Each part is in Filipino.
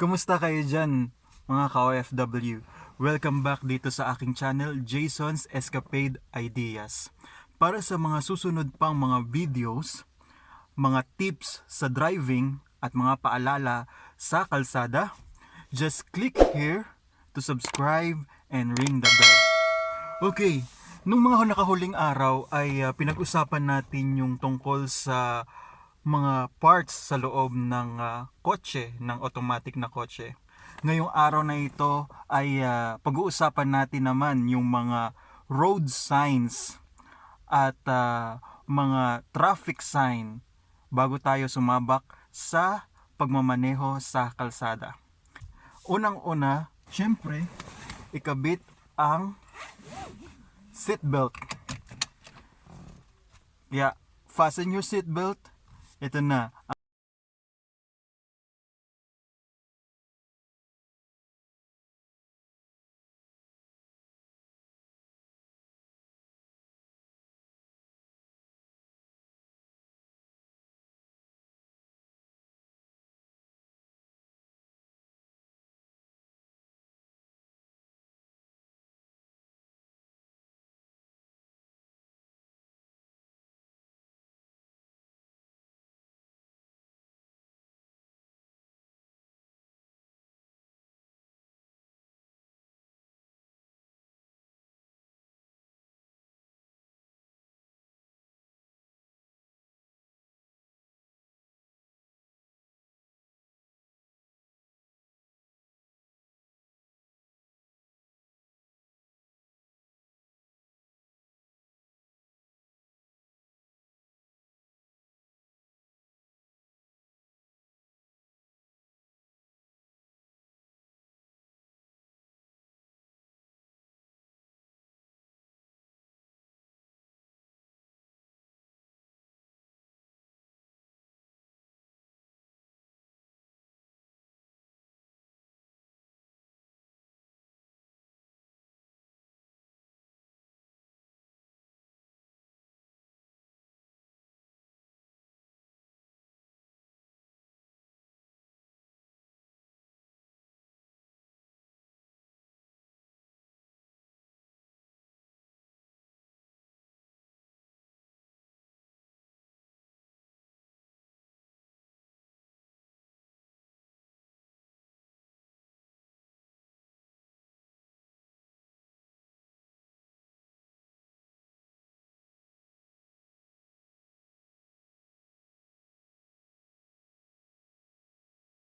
Kumusta kayo dyan, mga ka-OFW? Welcome back dito sa aking channel, Jason's Escapade Ideas. Para sa mga susunod pang mga videos, mga tips sa driving at mga paalala sa kalsada, just click here to subscribe and ring the bell. Okay, nung mga nakahuling araw ay pinag-usapan natin yung tungkol sa mga parts sa loob ng kotse, ng automatic na kotse. Ngayong araw na ito ay pag-uusapan natin naman yung mga road signs at mga traffic sign bago tayo sumabak sa pagmamaneho sa kalsada. Unang-una, syempre, ikabit ang seatbelt. Yeah, fasten your seatbelt. Ito na.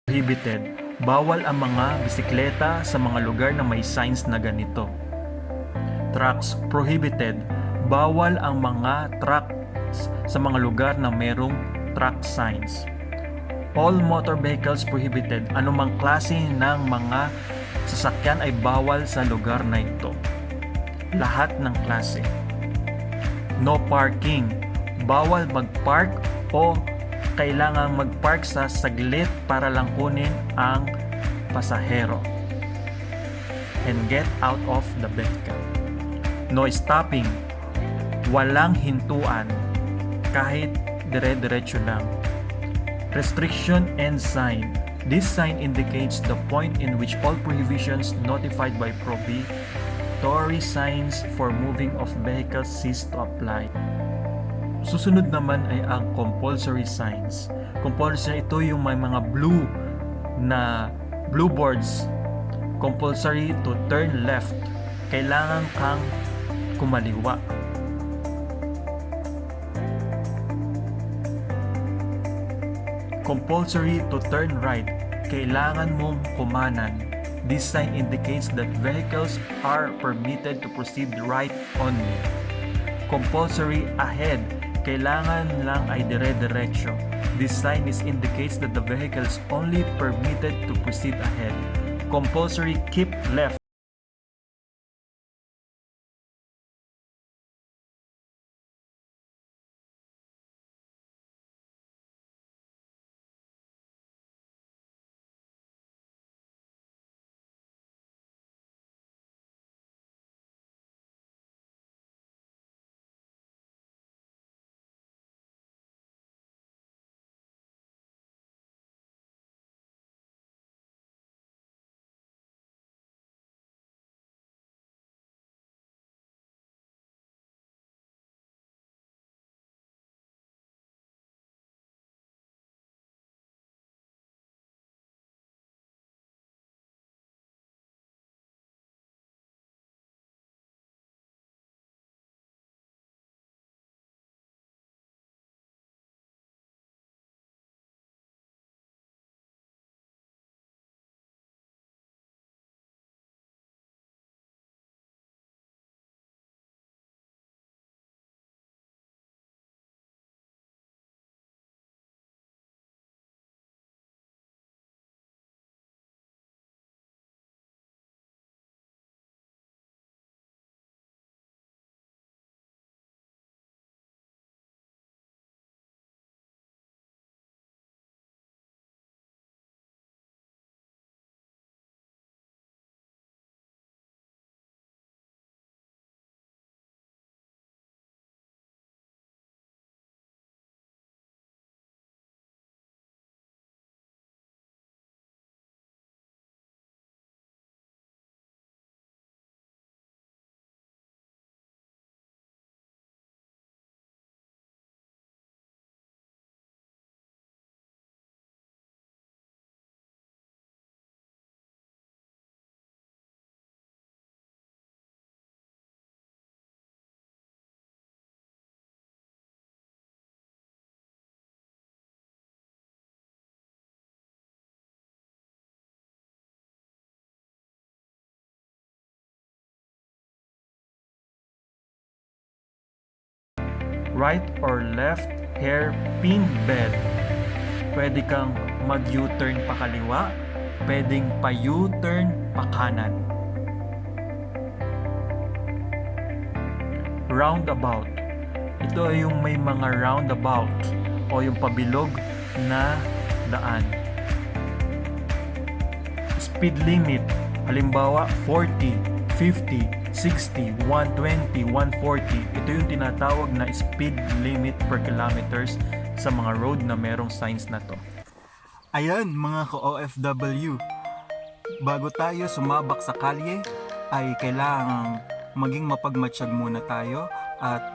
Prohibited. Bawal ang mga bisikleta sa mga lugar na may signs na ganito. Trucks prohibited. Bawal ang mga trucks sa mga lugar na merong truck signs. All motor vehicles prohibited. Anumang klase ng mga sasakyan ay bawal sa lugar na ito. Lahat ng klase. No parking. Bawal mag-park o kailangang mag-park sa saglit para lang kunin ang pasahero and get out of the vehicle. No stopping. Walang hintuan kahit dire-diretso lang. Restriction and sign. This sign indicates the point in which all prohibitions notified by prohibitory signs for moving of vehicles cease to apply. Susunod naman ay ang compulsory signs. Compulsory, ito yung may mga blue boards. Compulsory to turn left. Kailangan kang kumaliwa. Compulsory to turn right. Kailangan mong kumanan. This sign indicates that vehicles are permitted to proceed right only. Compulsory ahead. Kailangan lang ay dire-diretso. This sign indicates that the vehicle is only permitted to proceed ahead. Compulsory keep left. right or left hairpin bend. Pwede kang mag-U-turn pa kaliwa, pwedeng pa U-turn pa kanan. Roundabout. Ito ay yung may mga roundabout o yung pabilog na daan. Speed limit, halimbawa 40, 50, 60, 120, 140. Ito yung tinatawag na speed limit per kilometers sa mga road na merong signs na to. Ayan mga ka-OFW, bago tayo sumabak sa kalye ay kailangang maging mapagmatsyag muna tayo at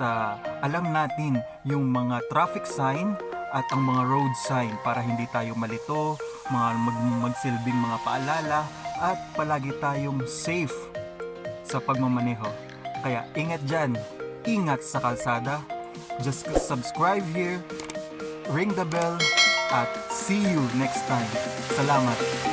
alam natin yung mga traffic sign at ang mga road sign para hindi tayo malito, magsilbing mga paalala at palagi tayong safe sa pagmamaneho. Kaya ingat dyan, ingat sa kalsada, just subscribe here, ring the bell, at see you next time. Salamat!